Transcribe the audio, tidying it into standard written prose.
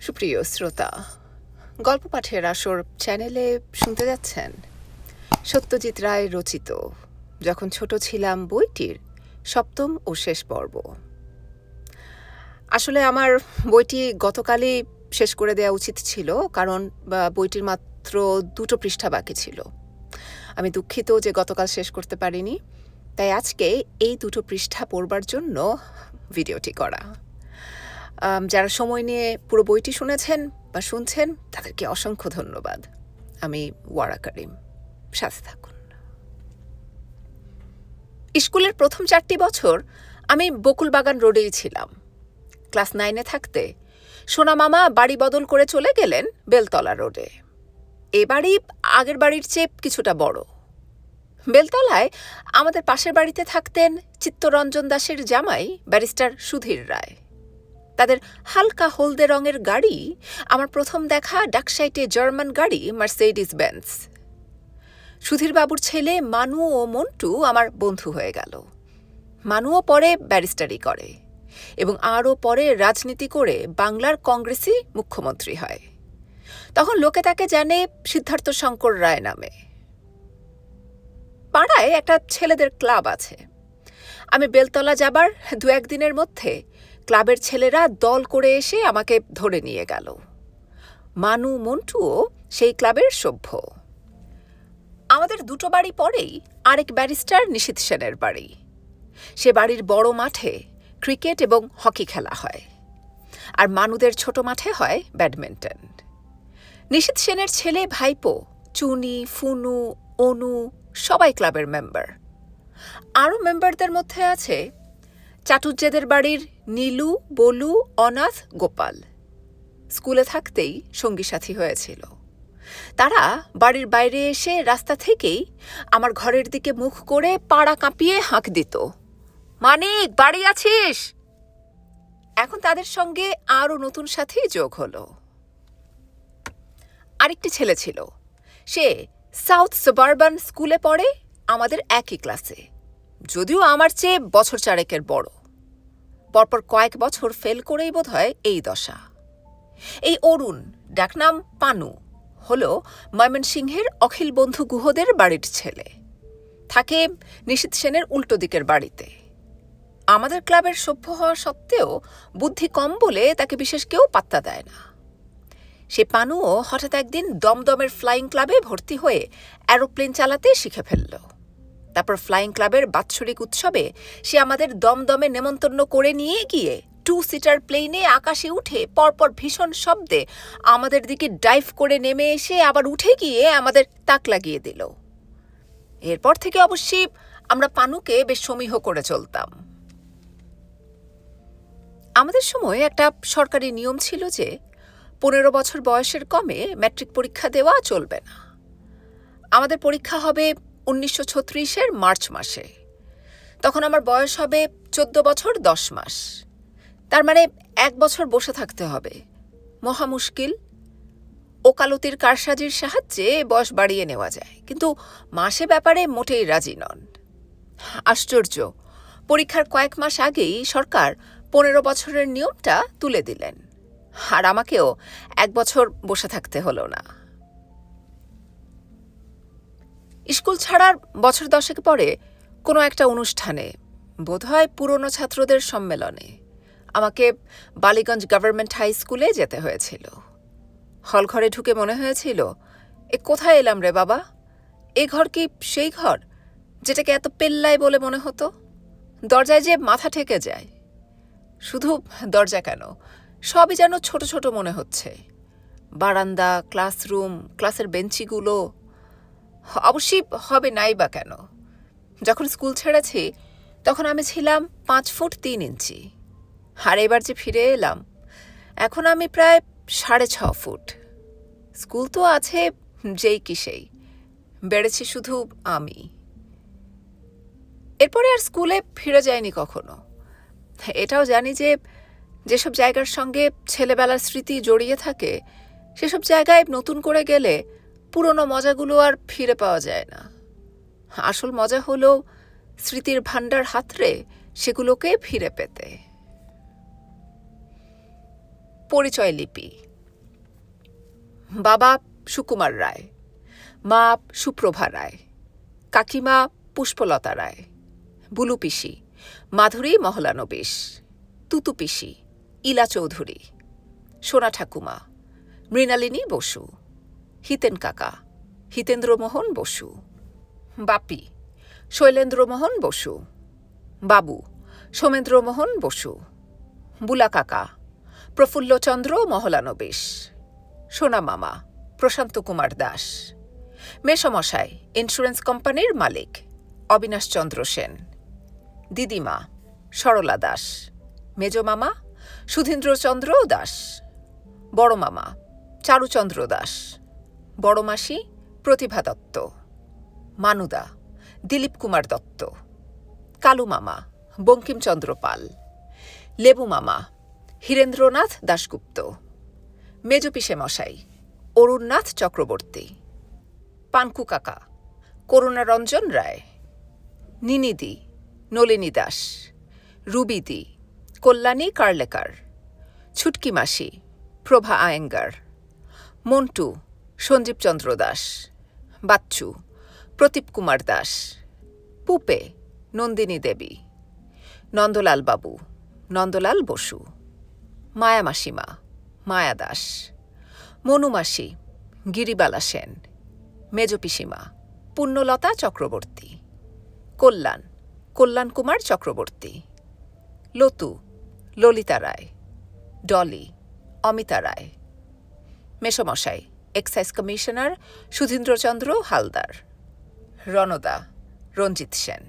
সুপ্রিয় শ্রোতা, গল্প পাঠের আসর চ্যানেলে শুনতে যাচ্ছেন সত্যজিৎ রায় রচিত যখন ছোট ছিলাম বইটির সপ্তম ও শেষ পর্ব। আসলে আমার বইটি গতকালই শেষ করে দেওয়া উচিত ছিল, কারণ বইটির মাত্র 2টো পৃষ্ঠা বাকি ছিল। আমি দুঃখিত যে গতকাল শেষ করতে পারিনি, তাই আজকে এই 2টো পৃষ্ঠা পড়বার জন্য ভিডিওটি করা। যারা সময় নিয়ে পুরো বইটি শুনেছেন বা শুনছেন তাদেরকে অসংখ্য ধন্যবাদ। আমি ওয়ারা করিম, সাথে থাকুন। স্কুলের প্রথম 4টি বছর আমি বকুলবাগান রোডেই ছিলাম। ক্লাস 9-এ থাকতে সোনা মামা বাড়ি বদল করে চলে গেলেন বেলতলা রোডে। এ বাড়ি আগের বাড়ির চেয়ে কিছুটা বড়। বেলতলায় আমাদের পাশের বাড়িতে থাকতেন চিত্তরঞ্জন দাসের জামাই ব্যারিস্টার সুধীর রায়। তাদের হালকা হলদে রঙের গাড়ি আমার প্রথম দেখা ডাকসাইটে জার্মান গাড়ি মার্সেডিস বেঞ্জ। সুধীরবাবুর ছেলে মানু ও মন্টু আমার বন্ধু হয়ে গেল। মানুও পরে ব্যারিস্টারি করে এবং আরও পরে রাজনীতি করে বাংলার কংগ্রেসই মুখ্যমন্ত্রী হয়। তখন লোকে তাকে জানে সিদ্ধার্থ শঙ্কর রায় নামে। পাড়ায় একটা ছেলেদের ক্লাব আছে। আমি বেলতলা যাবার 2-1 দিনের মধ্যে ক্লাবের ছেলেরা দল করে এসে আমাকে ধরে নিয়ে গেল। মানু মন্টুও সেই ক্লাবের সভ্য। আমাদের 2টো বাড়ি পরেই আরেক ব্যারিস্টার নিশীথ সেনের বাড়ি। সে বাড়ির বড় মাঠে ক্রিকেট এবং হকি খেলা হয়, আর মানুদের ছোট মাঠে হয় ব্যাডমিন্টন। নিশীথ সেনের ছেলে ভাইপো চুনি, ফুনু, অনু সবাই ক্লাবের মেম্বার। আরও মেম্বারদের মধ্যে আছে চাটুজ্জেদের বাড়ির নীলু, বলু, অনাথ, গোপাল। স্কুলে থাকতেই সঙ্গী সাথী হয়েছিল। তারা বাড়ির বাইরে এসে রাস্তা থেকেই আমার ঘরের দিকে মুখ করে পাড়া কাঁপিয়ে হাঁক দিত, মানিক, বাড়ি আছিস? এখন তাদের সঙ্গে আরও নতুন সাথী যোগ হলো। আরেকটি ছেলে ছিল, সে সাউথ সাবারবান স্কুলে পড়ে, আমাদের একই ক্লাসে, যদিও আমার চেয়ে বছর 4-এর বড়। পরপর কয়েক বছর ফেল করেই বোধহয় এই দশা। এই অরুণ, ডাকনাম পানু, হল ময়মনসিংহের অখিল বন্ধু গুহদের বাড়ির ছেলে। থাকে নিশীথ সেনের উল্টো দিকের বাড়িতে। আমাদের ক্লাবের সভ্য হওয়া সত্ত্বেও বুদ্ধি কম বলে তাকে বিশেষ কেউ পাত্তা দেয় না। সে পানুও হঠাৎ একদিন দমদমের ফ্লাইং ক্লাবে ভর্তি হয়ে অ্যারোপ্লেন চালাতে শিখে ফেলল। তারপর ফ্লাইং ক্লাবের বাৎসরিক উৎসবে সে আমাদের দমদমে নেমন্তন্ন করে নিয়ে গিয়ে 2-সিটার প্লেনে আকাশে উঠে পরপর ভীষণ শব্দে আমাদের দিকে ডাইভ করে নেমে এসে আবার উঠে গিয়ে আমাদের তাক লাগিয়ে দিল। এরপর থেকে অবশ্যই আমরা পানুকে বেশ সমীহ করে চলতাম। আমাদের সময় একটা সরকারি নিয়ম ছিল যে 15 বছর বয়সের কমে ম্যাট্রিক পরীক্ষা দেওয়া চলবে না। আমাদের পরীক্ষা হবে 1936-এর মার্চ মাসে। তখন আমার বয়স হবে 14 বছর 10 মাস। তার মানে 1 বছর বসে থাকতে হবে। মহা মুশকিল। ওকালতির কারসাজির সাহায্যে বয়স বাড়িয়ে নেওয়া যায়, কিন্তু মাসে ব্যাপারে মোটেই রাজি নন। আশ্চর্য, পরীক্ষার কয়েক মাস আগেই সরকার 15 বছরের নিয়মটা তুলে দিলেন, আর আমাকেও 1 বছর বসে থাকতে হলো না। স্কুল ছাড়ার বছর 10 পরে কোনো একটা অনুষ্ঠানে, বোধহয় পুরনো ছাত্রদের সম্মেলনে, আমাকে বালিগঞ্জ গভর্নমেন্ট হাই স্কুলে যেতে হয়েছিল। হলঘরে ঢুকে মনে হয়েছিল, এ কোথায় এলাম রে বাবা? এ ঘর কি সেই ঘর যেটাকে এত পেল্লায় বলে মনে হতো? দরজায় যে মাথা ঠেকে যায়। শুধু দরজা কেন, সবই যেন ছোট ছোট মনে হচ্ছে। বারান্দা, ক্লাসরুম, ক্লাসের বেঞ্চিগুলো। অবশ্যই হবে নাই বা কেন। যখন স্কুল ছেড়েছি তখন আমি ছিলাম 5 ফুট 3 ইঞ্চি, আর এবার যে ফিরে এলাম এখন আমি প্রায় 6.5 ফুট। স্কুল তো আছে যেই কি সেই, বেড়েছি শুধু আমি। এরপরে আর স্কুলে ফিরে যায়নি কখনো। এটাও জানি যে যেসব জায়গার সঙ্গে ছেলেবেলার স্মৃতি জড়িয়ে থাকে সেসব জায়গায় নতুন করে গেলে পুরনো মজাগুলো আর ফিরে পাওয়া যায় না। আসল মজা হলো স্মৃতির ভাণ্ডার হাতড়ে সেগুলোকে ফিরে পেতে। পরিচয় লিপি। বাবা সুকুমার রায়, মা সুপ্রভা রায়, কাকিমা পুষ্পলতা রায়, বুলু পিসি মাধুরী মহলানবিশ, তুতু পিসি ইলা চৌধুরী, সোনা ঠাকুমা মৃণালিনী বসু, হিতেন কাকা হিতেন্দ্রমোহন বসু, বাপি শৈলেন্দ্রমোহন বসু, বাবু সোমেন্দ্রমোহন বসু, বুলা কাকা প্রফুল্লচন্দ্র মহলানবিশ, সোনা মামা প্রশান্ত কুমার দাস, মেসমশাই ইন্স্যুরেন্স কোম্পানির মালিক অবিনাশ চন্দ্র সেন, দিদিমা সরলা দাস, মেজ মামা সুধীন্দ্রচন্দ্র দাস, বড় মামা চারুচন্দ্র দাস, বড় মাসি প্রতিভা দত্ত, মানুদা দিলীপ কুমার দত্ত, কালু মামা বঙ্কিমচন্দ্র পাল, লেবু মামা হীরেন্দ্রনাথ দাশগুপ্ত, মেজ পিসে মশাই অরুণনাথ চক্রবর্তী, পানকু কাকা করুণারঞ্জন রায়, নিনিদি নলিনী দাস, রুবিদি কল্যাণী কার্লেকার, ছুটকি মাসি প্রভা আয়েঙ্গার, মন্টু সঞ্জীবচন্দ্র দাস, বাচ্চু প্রদীপ কুমার দাস, পুপে নন্দিনী দেবী, নন্দলাল বাবু নন্দলাল বসু, মায়া মাসিমা মায়া দাস, মনুমাসি গিরিবালা সেন, মেজ পিসিমা পুণ্যলতা চক্রবর্তী, কল্যাণ কল্যাণ কুমার চক্রবর্তী, লতু ললিতা রায়, ডলি অমিতা রায়, মেসমশাই এক্সাইজ কমিশনার সুধীন্দ্রচন্দ্র হালদার, রণদা রঞ্জিত সেন।